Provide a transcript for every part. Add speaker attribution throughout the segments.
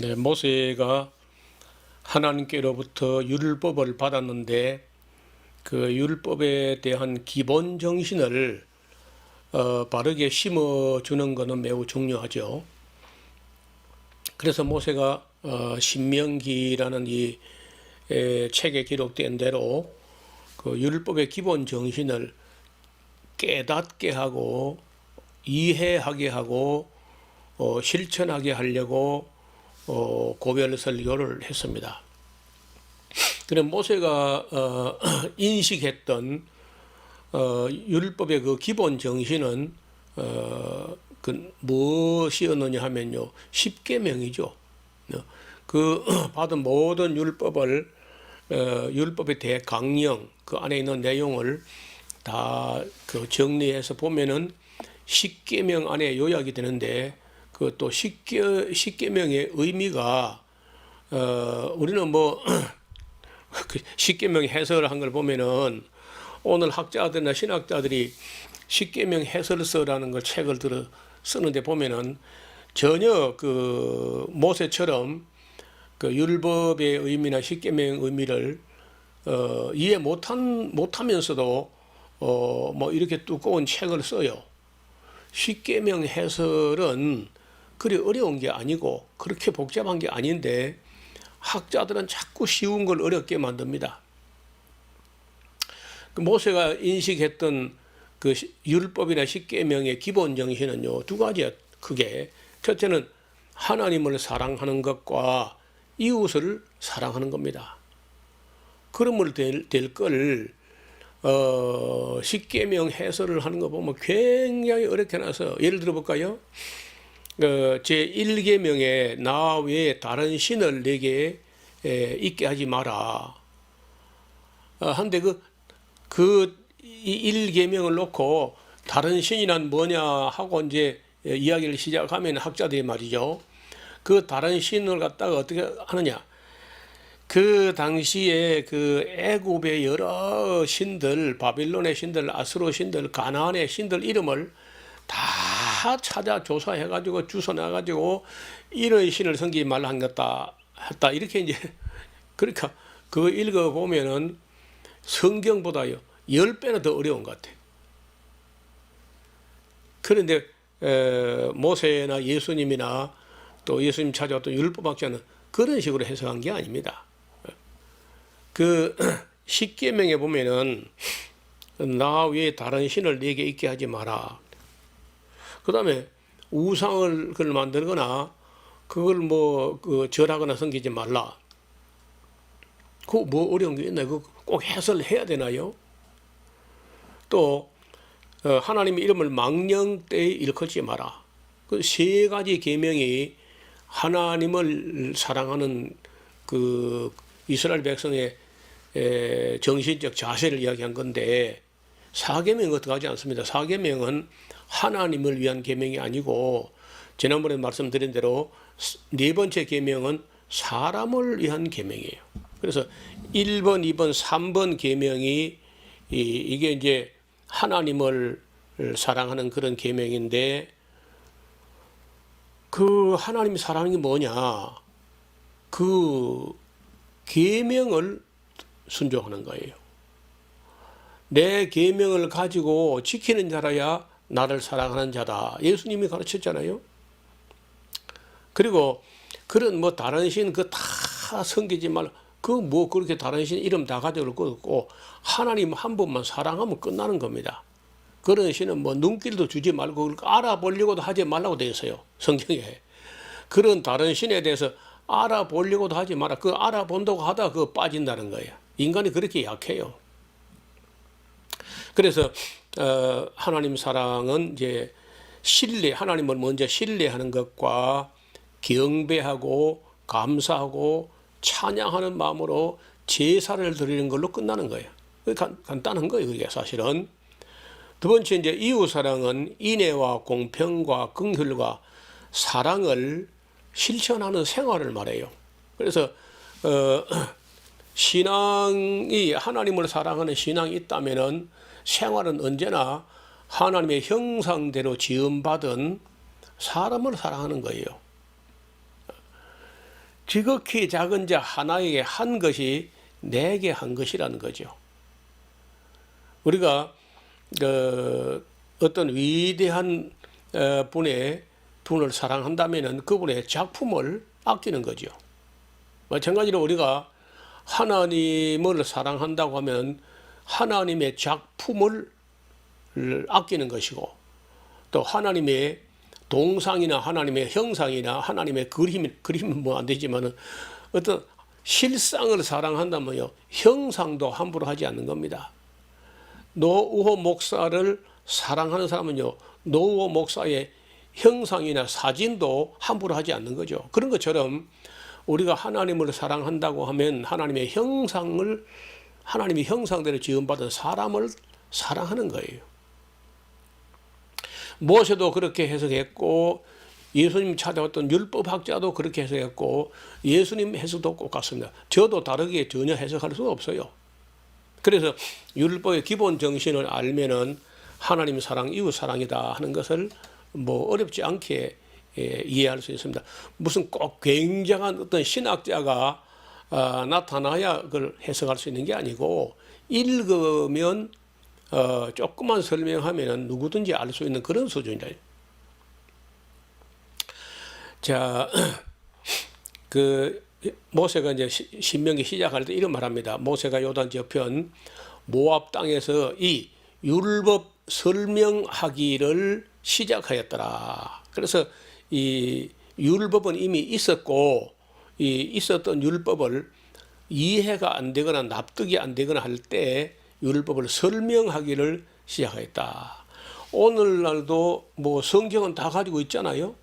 Speaker 1: 네, 모세가 하나님께로부터 율법을 받았는데 그 율법에 대한 기본 정신을 바르게 심어주는 것은 매우 중요하죠. 그래서 모세가 신명기라는 이 책에 기록된 대로 그 율법의 기본 정신을 깨닫게 하고 이해하게 하고 실천하게 하려고 고별 설교를 했습니다. 그래 모세가 인식했던 율법의 그 기본 정신은 그 무엇이었느냐 하면요, 십계명이죠. 그 받은 모든 율법을 율법의 대강령 그 안에 있는 내용을 다 그 정리해서 보면은 십계명 안에 요약이 되는데 그 또 십계명의 의미가 우리는 뭐 십계명 해설을 한 걸 보면은 오늘 학자들이나 신학자들이 십계명 해설서라는 걸 책을 들어 쓰는데 보면은 전혀 그 모세처럼 그 율법의 의미나 십계명의 의미를 이해 못하면서도 뭐 이렇게 두꺼운 책을 써요. 십계명 해설은 그리 어려운 게 아니고 그렇게 복잡한 게 아닌데 학자들은 자꾸 쉬운 걸 어렵게 만듭니다. 모세가 인식했던 그 율법이나 십계명의 기본 정신은요, 두 가지야. 크게 첫째는 하나님을 사랑하는 것과 이웃을 사랑하는 겁니다. 그러면 될 걸 십계명 해설을 하는 거 보면 굉장히 어렵게 나서 예를 들어 볼까요? 제1계명에 나 외에 다른 신을 내게 있게 하지 마라. 한데 그 1계명을 놓고 다른 신이란 뭐냐 하고 이제 이야기를 시작하면 학자들이 말이죠. 그 다른 신을 갖다가 어떻게 하느냐. 그 당시에 그 애굽의 여러 신들, 바빌론의 신들, 아수르 신들, 가나안의 신들 이름을 다 찾아 조사해가지고 주워내가지고 이런 신을 섬기지 말라 한 것다 했다 이렇게 이제 그러니까 그거 읽어보면은 성경보다요 10배나 더 어려운 것 같아요. 그런데 모세나 예수님이나 또 예수님 찾아왔던 율법학자는 그런 식으로 해석한 게 아닙니다. 그 십계명에 보면은 나 외에 다른 신을 내게 있게 하지 마라. 그 다음에 우상을 그걸 만들거나 그걸 뭐 그 절하거나 섬기지 말라. 그거 뭐 어려운 게 있나요? 그거 꼭 해설해야 되나요? 또 하나님의 이름을 망령되이 일컫지 마라. 그 세 가지 계명이 하나님을 사랑하는 그 이스라엘 백성의 정신적 자세를 이야기한 건데 사계명은 어떻게 하지 않습니다. 사계명은 하나님을 위한 계명이 아니고 지난번에 말씀드린 대로 네 번째 계명은 사람을 위한 계명이에요. 그래서 1번, 2번, 3번 계명이 이게 이제 하나님을 사랑하는 그런 계명인데 그 하나님 사랑하는 게 뭐냐? 그 계명을 순종하는 거예요. 내 계명을 가지고 지키는 자라야 나를 사랑하는 자다. 예수님이 가르쳤잖아요. 그리고 그런 뭐 다른 신 그 다 섬기지 말라. 그 뭐 그렇게 다른 신 이름 다 가져올 거 없고 하나님 한 분만 사랑하면 끝나는 겁니다. 그런 신은 뭐 눈길도 주지 말고 그걸 알아보려고도 하지 말라고 되어 있어요. 성경에. 그런 다른 신에 대해서 알아보려고도 하지 마라. 그 알아본다고 하다가 그거 빠진다는 거예요. 인간이 그렇게 약해요. 그래서 하나님 사랑은 이제 하나님을 먼저 신뢰하는 것과 경배하고 감사하고 찬양하는 마음으로 제사를 드리는 걸로 끝나는 거예요. 간단한 거예요, 이게 사실은. 두 번째 이제 이웃 사랑은 인애와 공평과 긍휼과 사랑을 실천하는 생활을 말해요. 그래서 신앙이 하나님을 사랑하는 신앙이 있다면은 생활은 언제나 하나님의 형상대로 지음받은 사람을 사랑하는 거예요. 지극히 작은 자 하나에게 한 것이 내게 한 것이라는 거죠. 우리가 어떤 위대한 분의 분을 사랑한다면은 그분의 작품을 아끼는 거죠. 마찬가지로 우리가 하나님을 사랑한다고 하면 하나님의 작품을 아끼는 것이고, 또 하나님의 동상이나 하나님의 형상이나 하나님의 그림은 뭐 안 되지만은 어떤 실상을 사랑한다면요, 형상도 함부로 하지 않는 겁니다. 노우호 목사를 사랑하는 사람은요, 노우호 목사의 형상이나 사진도 함부로 하지 않는 거죠. 그런 것처럼 우리가 하나님을 사랑한다고 하면 하나님의 형상대로 지음받은 사람을 사랑하는 거예요. 모세도 그렇게 해석했고, 예수님 찾아왔던 율법학자도 그렇게 해석했고, 예수님 해석도 똑같습니다. 저도 다르게 전혀 해석할 수 없어요. 그래서 율법의 기본 정신을 알면은 하나님 사랑, 이웃 사랑이다 하는 것을 뭐 어렵지 않게 이해할 수 있습니다. 무슨 꼭 굉장한 어떤 신학자가 나타나야 그걸 해석할 수 있는 게 아니고, 읽으면 조금만 설명하면 누구든지 알 수 있는 그런 수준이다. 자, 모세가 이제 신명기 시작할 때 이런 말합니다. 모세가 요단 저편 모압 땅에서 이 율법 설명하기를 시작하였더라. 그래서 이 율법은 이미 있었고, 이 있었던 율법을 이해가 안 되거나 납득이 안 되거나 할 때 율법을 설명하기를 시작했다. 오늘날도 뭐 성경은 다 가지고 있잖아요.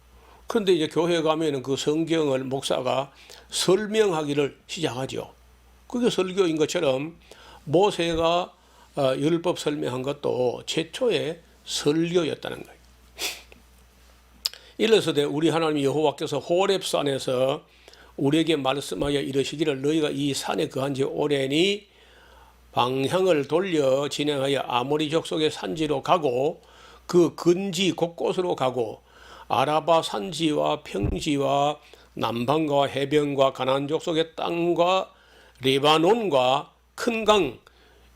Speaker 1: 그런데 이제 교회 가면은 그 성경을 목사가 설명하기를 시작하죠. 그게 설교인 것처럼 모세가 율법 설명한 것도 최초의 설교였다는 거예요. 이르시되 우리 하나님 여호와께서 호렙산에서 우리에게 말씀하여 이르시기를 너희가 이 산에 거한 지 오래니 방향을 돌려 진행하여 아모리 족속의 산지로 가고 그 근지 곳곳으로 가고 아라바 산지와 평지와 남방과 해변과 가나안 족속의 땅과 레바논과 큰 강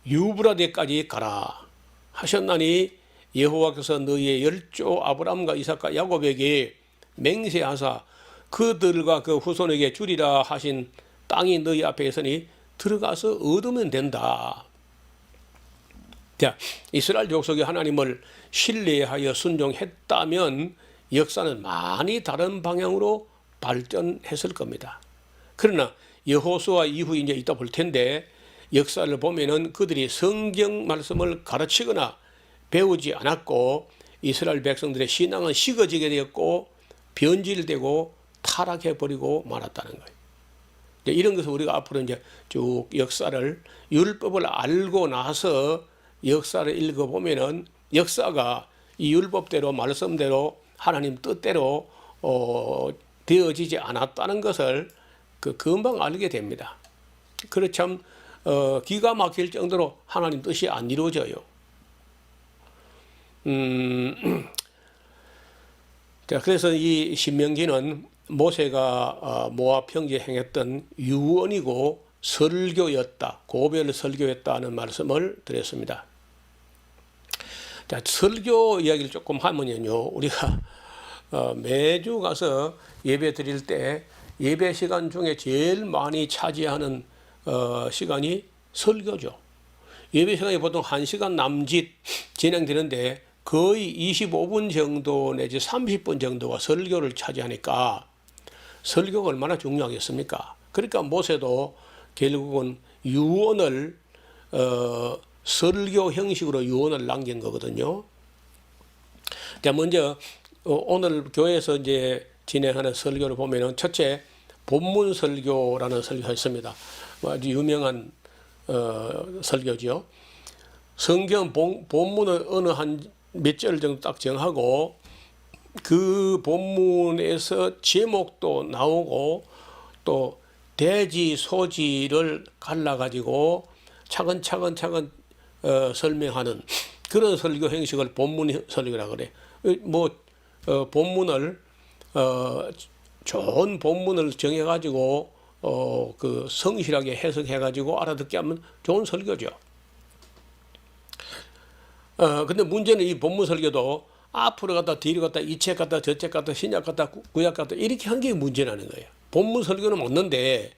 Speaker 1: 유브라데까지 가라 하셨나니 여호와께서 너희의 열조 아브람과 이삭과 야곱에게 맹세하사 그들과 그 후손에게 주리라 하신 땅이 너희 앞에 있으니 들어가서 얻으면 된다. 자, 이스라엘 족속이 하나님을 신뢰하여 순종했다면 역사는 많이 다른 방향으로 발전했을 겁니다. 그러나 여호수아 이후에 이제 이따 볼 텐데 역사를 보면은 그들이 성경 말씀을 가르치거나 배우지 않았고 이스라엘 백성들의 신앙은 식어지게 되었고 변질되고 타락해버리고 말았다는 거예요. 이런 것을 우리가 앞으로 이제 쭉 역사를 율법을 알고 나서 역사를 읽어보면은 역사가 이 율법대로 말씀대로 하나님 뜻대로 되어지지 않았다는 것을 금방 알게 됩니다. 그렇참 기가 막힐 정도로 하나님 뜻이 안 이루어져요. 자, 그래서 이 신명기는 모세가 모압 평지에 행했던 유언이고 설교였다, 고별 설교였다는 말씀을 드렸습니다. 자, 설교 이야기를 조금 하면요, 우리가 매주 가서 예배 드릴 때 예배 시간 중에 제일 많이 차지하는 시간이 설교죠. 예배 시간이 보통 1시간 남짓 진행되는데 거의 25분 정도 내지 30분 정도가 설교를 차지하니까 설교가 얼마나 중요하겠습니까? 그러니까 모세도 결국은 유언을 설교 형식으로 유언을 남긴 거거든요. 자, 먼저 오늘 교회에서 이제 진행하는 설교를 보면은 첫째 본문 설교라는 설교가 있습니다. 아주 유명한 설교죠. 성경 본문을 어느 한 몇 절 정도 딱 정하고 그 본문에서 제목도 나오고 또 대지 소지를 갈라가지고 차근차근 설명하는 그런 설교 형식을 본문 설교라고 그래. 본문을 좋은 본문을 정해가지고 그 성실하게 해석해가지고 알아듣게 하면 좋은 설교죠. 근데 문제는 이 본문 설교도 앞으로 갔다 뒤로 갔다 이 책 갔다 저 책 갔다 신약 갔다 구약 갔다 이렇게 한 게 문제라는 거예요. 본문 설교는 맞는데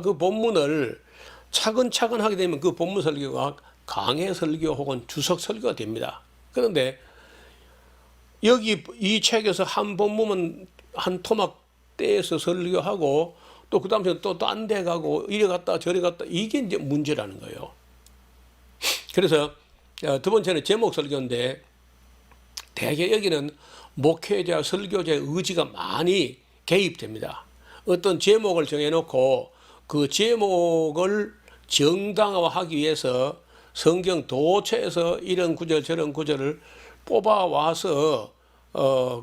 Speaker 1: 그 본문을 차근차근 하게 되면 그 본문 설교가 강해 설교 혹은 주석 설교가 됩니다. 그런데 여기 이 책에서 한 본문은 한 토막 떼서 설교하고 또 그 다음에 또 딴 데 가고 이래 갔다 저래 갔다 이게 이제 문제라는 거예요. 그래서 두 번째는 제목 설교인데 대개 여기는 목회자, 설교자의 의지가 많이 개입됩니다. 어떤 제목을 정해놓고 그 제목을 정당화하기 위해서 성경 도처에서 이런 구절 저런 구절을 뽑아와서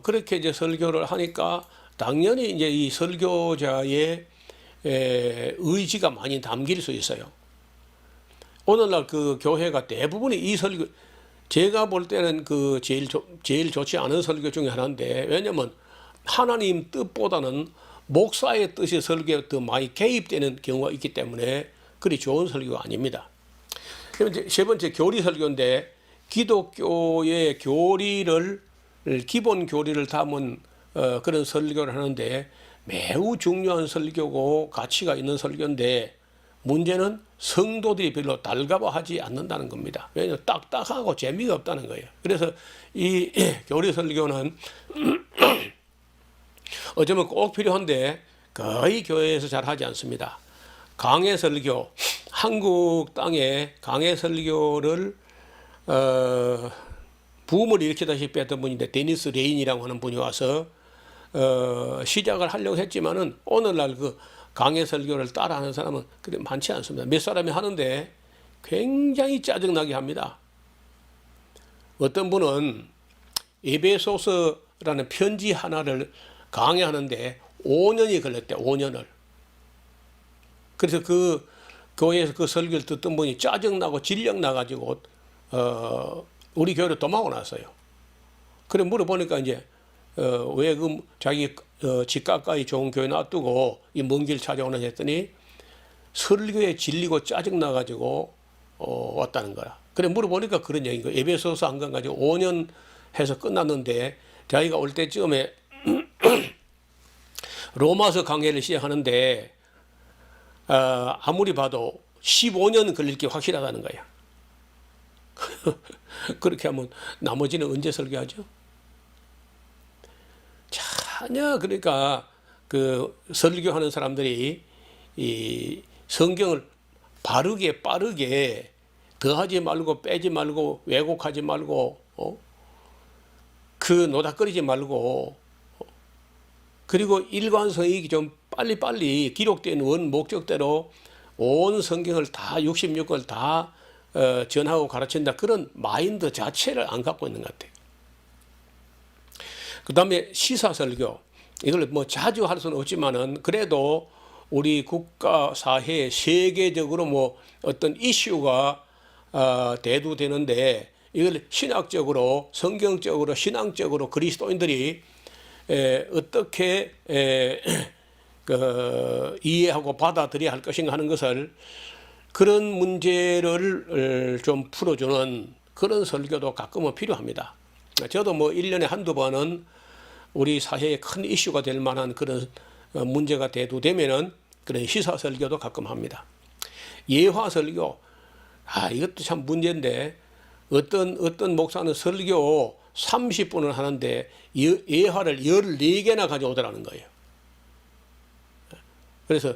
Speaker 1: 그렇게 이제 설교를 하니까 당연히 이제 이 설교자의 의지가 많이 담길 수 있어요. 오늘날 그 교회가 대부분이 이 설교, 제가 볼 때는 그 제일 좋지 않은 설교 중에 하나인데, 왜냐면 하나님 뜻보다는 목사의 뜻이 설교에 더 많이 개입되는 경우가 있기 때문에 그리 좋은 설교가 아닙니다. 그럼 이제 세 번째 교리 설교인데, 기독교의 교리를 기본 교리를 담은 그런 설교를 하는데 매우 중요한 설교고 가치가 있는 설교인데 문제는 성도들이 별로 달가워하지 않는다는 겁니다. 왜냐하면 딱딱하고 재미가 없다는 거예요. 그래서 이 교리 설교는 어쩌면 꼭 필요한데 거의 교회에서 잘 하지 않습니다. 강해 설교, 한국 땅에 강해 설교를 붐을 일으키다시피 했던 분인데 데니스 레인이라고 하는 분이 와서 시작을 하려고 했지만은 오늘날 그 강해 설교를 따라하는 사람은 그렇게 많지 않습니다. 몇 사람이 하는데 굉장히 짜증나게 합니다. 어떤 분은 에베소서라는 편지 하나를 강해하는데 5년이 걸렸대. 5년을. 그래서 그 교회에서 그 설교를 듣던 분이 짜증나고 질력 나가지고 우리 교회로 도망고 났어요. 그래 물어보니까 이제 왜 그 자기 집 가까이 좋은 교회 놔두고 이 먼 길 찾아오나 했더니 설교에 질리고 짜증 나가지고 왔다는 거야. 그래 물어보니까 그런 얘기인 거야. 에베소서 한 권 가지고 5년 해서 끝났는데 자기가 올 때쯤에 로마서 강해를 시작하는데 아무리 봐도 15년 걸릴 게 확실하다는 거야. 그렇게 하면 나머지는 언제 설교하죠? 전혀 그러니까 그 설교하는 사람들이 이 성경을 바르게 빠르게 더하지 말고 빼지 말고 왜곡하지 말고 그 노닥거리지 말고 그리고 일관성이 좀 빨리빨리 기록된 원 목적대로 온 성경을 다 66권을 다 전하고 가르친다 그런 마인드 자체를 안 갖고 있는 것 같아요. 그 다음에 시사설교, 이걸 뭐 자주 할 수는 없지만은 그래도 우리 국가 사회에 세계적으로 뭐 어떤 이슈가 대두되는데 이걸 신학적으로 성경적으로 신앙적으로 그리스도인들이 어떻게 이해하고 받아들여야 할 것인가 하는 것을 그런 문제를 좀 풀어주는 그런 설교도 가끔은 필요합니다. 저도 뭐 1년에 한두 번은 우리 사회에 큰 이슈가 될 만한 그런 문제가 대두되면은 그런 시사 설교도 가끔 합니다. 예화 설교, 이것도 참 문제인데 어떤 목사는 설교 30분을 하는데 예화를 14개나 가져오더라는 거예요. 그래서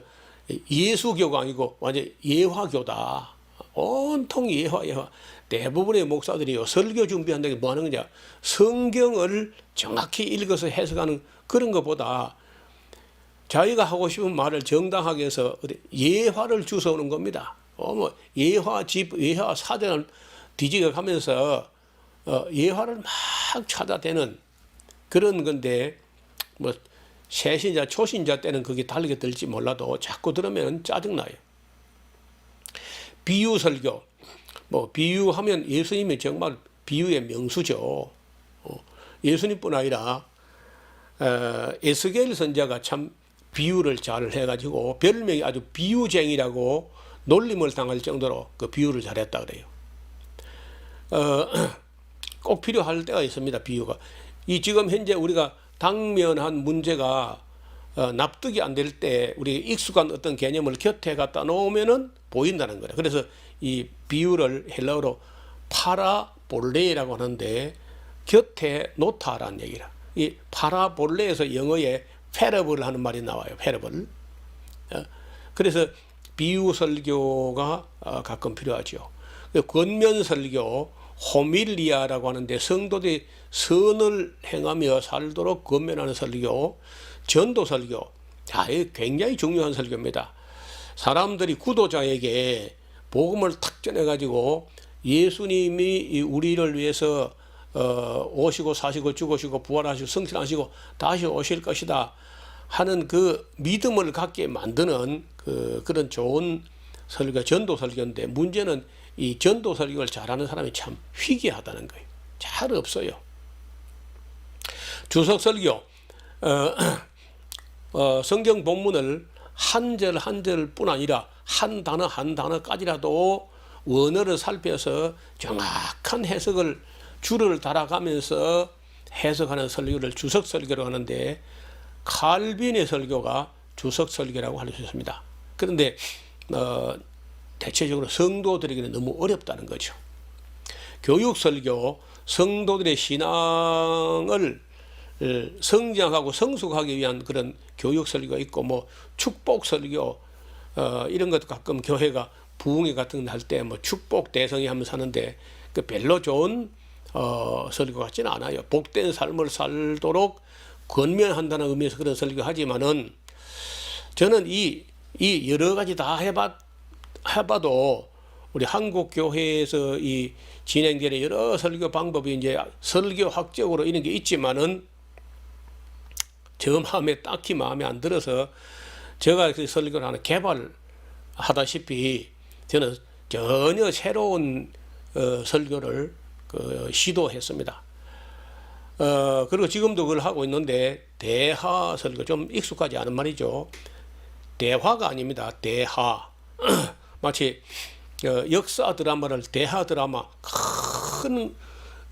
Speaker 1: 예수교가 아니고 완전 예화교다. 온통 예화. 대부분의 목사들이요 설교 준비한다는 게 뭐 하는 거냐, 성경을 정확히 읽어서 해석하는 그런 것보다 자기가 하고 싶은 말을 정당하게 해서 예화를 주워오는 겁니다. 뭐 예화 집, 예화 사전을 뒤지게 가면서 예화를 막 찾아대는 그런 건데 뭐 새신자 초신자 때는 그게 다르게 들지 몰라도 자꾸 들으면 짜증나요. 비유 설교, 뭐 비유하면 예수님이 정말 비유의 명수죠. 예수님뿐 아니라 에스겔 선지자가 참 비유를 잘 해가지고 별명이 아주 비유쟁이라고 놀림을 당할 정도로 그 비유를 잘했다 그래요. 꼭 필요할 때가 있습니다. 비유가. 이 지금 현재 우리가 당면한 문제가 납득이 안 될 때 우리 익숙한 어떤 개념을 곁에 갖다 놓으면은 보인다는 거예요. 그래서 이 비유를 헬라어로 파라볼레라고 하는데 곁에 놓다라는 얘기라. 이 파라볼레에서 영어에 패러블 하는 말이 나와요. 패러블. 그래서 비유 설교가 가끔 필요하죠. 권면 설교, 호밀리아라고 하는데 성도들이 선을 행하며 살도록 권면하는 설교, 전도 설교. 자, 이 굉장히 중요한 설교입니다. 사람들이 구도자에게 복음을 탁 전해가지고 예수님이 우리를 위해서 오시고 사시고 죽으시고 부활하시고 성천하시고 다시 오실 것이다 하는 그 믿음을 갖게 만드는 그런 좋은 설교, 전도 설교인데 문제는 이 전도 설교를 잘하는 사람이 참 희귀하다는 거예요. 잘 없어요. 주석 설교, 성경 본문을 한 절 한 절뿐 아니라 한 단어 한 단어까지라도 원어를 살펴서 정확한 해석을 줄을 달아가면서 해석하는 설교를 주석 설교로 하는데 칼빈의 설교가 주석 설교라고 할 수 있습니다. 그런데 대체적으로 성도들에게는 너무 어렵다는 거죠. 교육 설교, 성도들의 신앙을 성장하고 성숙하기 위한 그런 교육 설교가 있고 뭐 축복 설교 이런 것도 가끔 교회가 부흥회 같은 거 할 때 뭐 축복 대성이 하면서 하는데 그 별로 좋은 설교 같지는 않아요. 복된 삶을 살도록 권면한다는 의미에서 그런 설교하지만은 저는 이 여러 가지 다 해봐도 우리 한국 교회에서 이 진행되는 여러 설교 방법이 이제 설교학적으로 이런 게 있지만은 저 마음에 딱히 마음에 안 들어서 제가 그 설교를 하나 개발하다시피 저는 전혀 새로운 설교를 시도했습니다. 그리고 지금도 그걸 하고 있는데 대하 설교 좀 익숙하지 않은 말이죠. 대화가 아닙니다. 대하. 마치 역사 드라마를 대하 드라마 큰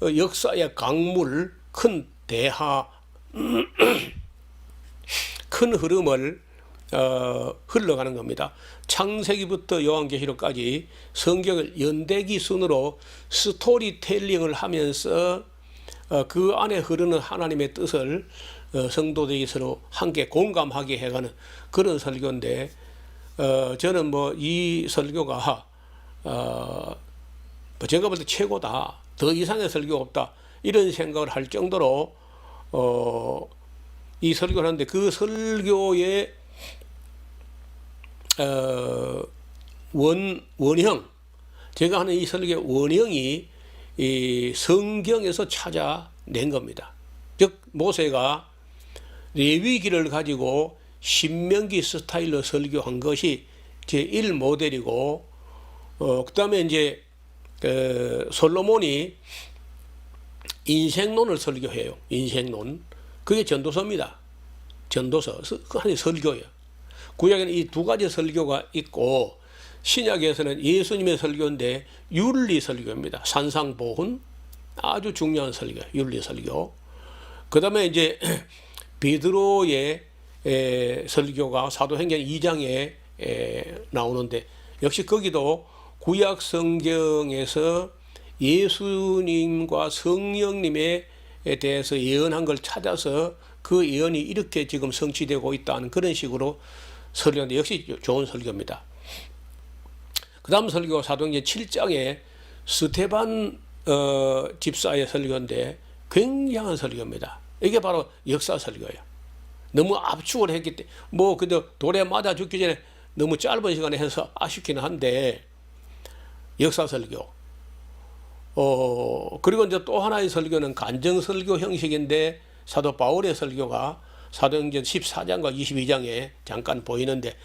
Speaker 1: 역사의 강물 큰 대하 큰 흐름을 흘러가는 겁니다. 창세기부터 요한계시록까지 성경을 연대기 순으로 스토리텔링을 하면서 그 안에 흐르는 하나님의 뜻을 성도들이 서로 함께 공감하게 해가는 그런 설교인데 저는 뭐 이 설교가 제가 볼 때 최고다. 더 이상의 설교가 없다. 이런 생각을 할 정도로 이 설교를 하는데 그 설교의 원형, 제가 하는 이 설교의 원형이 이 성경에서 찾아낸 겁니다. 즉 모세가 레위기를 가지고 신명기 스타일로 설교한 것이 제1 모델이고 그 다음에 이제 솔로몬이 인생론을 설교해요. 인생론. 그게 전도서입니다. 전도서. 그 하나의 설교예요. 구약에는 이 두 가지 설교가 있고 신약에서는 예수님의 설교인데 윤리 설교입니다. 산상보훈 아주 중요한 설교, 윤리 설교. 그 다음에 이제 베드로의 설교가 사도행전 2장에 나오는데 역시 거기도 구약 성경에서 예수님과 성령님에 대해서 예언한 걸 찾아서 그 예언이 이렇게 지금 성취되고 있다는 그런 식으로 설교인데 역시 좋은 설교입니다. 그 다음 설교가 사도행전 7장에 스데반 집사의 설교인데 굉장한 설교입니다. 이게 바로 역사 설교예요. 너무 압축을 했기 때문에 뭐 그저 돌에 맞아 죽기 전에 너무 짧은 시간에 해서 아쉽기는 한데 역사 설교. 그리고 이제 또 하나의 설교는 간증 설교 형식인데 사도 바울의 설교가 사도행전 14장과 22장에 잠깐 보이는데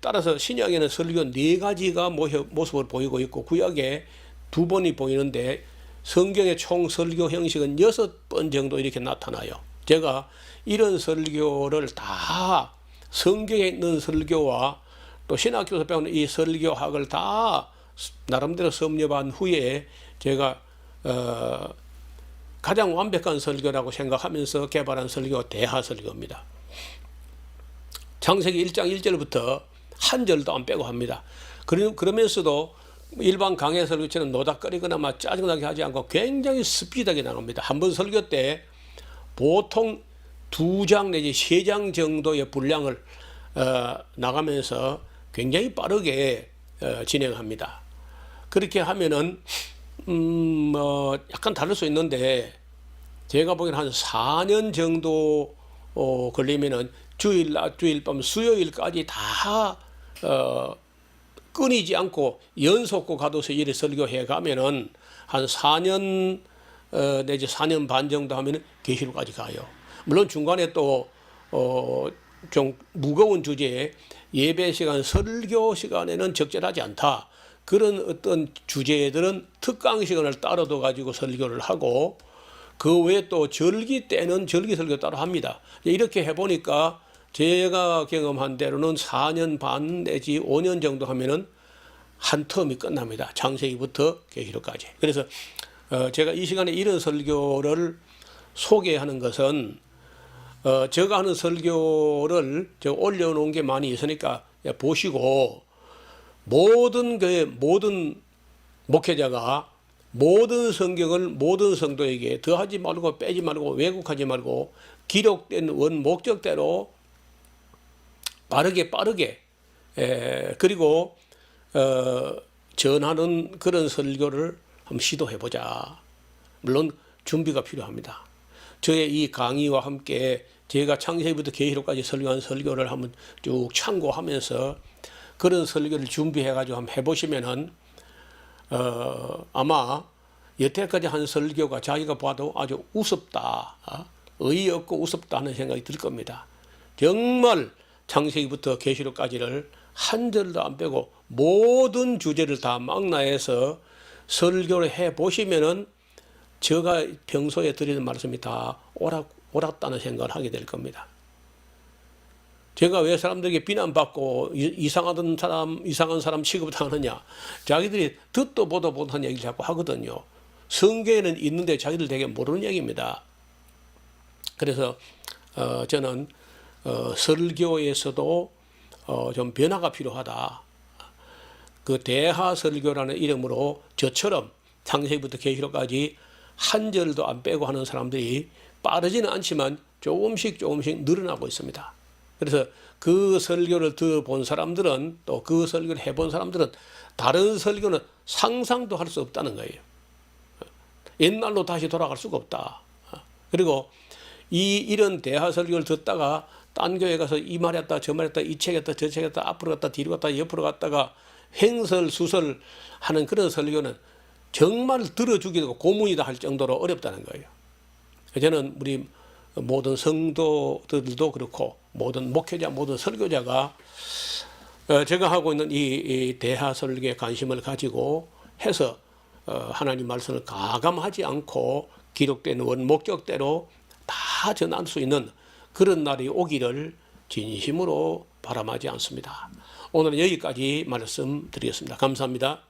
Speaker 1: 따라서 신약에는 설교 4가지가 모습을 보이고 있고 구약에 2번이 보이는데 성경의 총 설교 형식은 6번 정도 이렇게 나타나요. 제가 이런 설교를 다 성경에 있는 설교와 또 신학교에서 배우는 이 설교학을 다 나름대로 섭렵한 후에 제가 가장 완벽한 설교라고 생각하면서 개발한 설교가 대하설교입니다. 창세기 1장 1절부터 한 절도 안 빼고 합니다. 그러면서도 일반 강해 설교처럼 노닥거리거나 막 짜증나게 하지 않고 굉장히 스피드하게 나갑니다. 한 번 설교 때 보통 2장 내지 3장 정도의 분량을 나가면서 굉장히 빠르게 진행합니다. 그렇게 하면은 약간 다를 수 있는데 제가 보기에는 한 4년 정도 걸리면은 주일 낮 주일 밤 수요일까지 다 끊이지 않고 연속곡 가둬서 이래 설교해 가면은 한 4년 내지 4년 반 정도 하면은 계시록까지 가요. 물론 중간에 또 좀 무거운 주제에 예배 시간, 설교 시간에는 적절하지 않다. 그런 어떤 주제들은 특강 시간을 따로 둬 가지고 설교를 하고 그 외에 또 절기 때는 절기 설교 따로 합니다. 이렇게 해보니까 제가 경험한 대로는 4년 반 내지 5년 정도 하면은 한 텀이 끝납니다. 창세기부터 계시록까지. 그래서 제가 이 시간에 이런 설교를 소개하는 것은 제가 하는 설교를 제가 올려놓은 게 많이 있으니까 보시고 모든 목회자가 모든 성경을 모든 성도에게 더하지 말고 빼지 말고 왜곡하지 말고 기록된 원 목적대로 빠르게 그리고 전하는 그런 설교를 한번 시도해보자. 물론 준비가 필요합니다. 저의 이 강의와 함께 제가 창세기부터 계시록까지 설교한 설교를 한번 쭉 참고하면서 그런 설교를 준비해가지고 한번 해보시면은 아마 여태까지 한 설교가 자기가 봐도 아주 우습다, 어이없고 우습다 하는 생각이 들 겁니다. 정말 창세기부터 계시록까지를 한 절도 안 빼고 모든 주제를 다 망라해서 설교를 해보시면은 제가 평소에 드리는 말씀이 다 옳았다는 생각을 하게 될 겁니다. 제가 왜 사람들에게 비난받고 이상한 사람 취급당하느냐. 자기들이 듣도 보도 못한 얘기를 자꾸 하거든요. 성경에는 있는데 자기들 되게 모르는 얘기입니다. 그래서 저는 설교에서도 좀 변화가 필요하다. 그 대하설교라는 이름으로 저처럼 창세기부터 계시록까지 한 절도 안 빼고 하는 사람들이 빠르지는 않지만 조금씩 늘어나고 있습니다. 그래서 그 설교를 들어본 사람들은 또 그 설교를 해본 사람들은 다른 설교는 상상도 할 수 없다는 거예요. 옛날로 다시 돌아갈 수가 없다. 그리고 이런 대하 설교를 듣다가 딴 교회 가서 이 말했다 저 말했다 이 책했다 저 책했다 앞으로 갔다 뒤로 갔다 옆으로 갔다가 횡설수설 하는 그런 설교는 정말 들어주기도 고문이다 할 정도로 어렵다는 거예요. 저는 우리 모든 성도들도 그렇고 모든 목회자 모든 설교자가 제가 하고 있는 이 대하 설교에 관심을 가지고 해서 하나님 말씀을 가감하지 않고 기록된 원목적대로 다 전할 수 있는 그런 날이 오기를 진심으로 바람하지 않습니다. 오늘은 여기까지 말씀드리겠습니다. 감사합니다.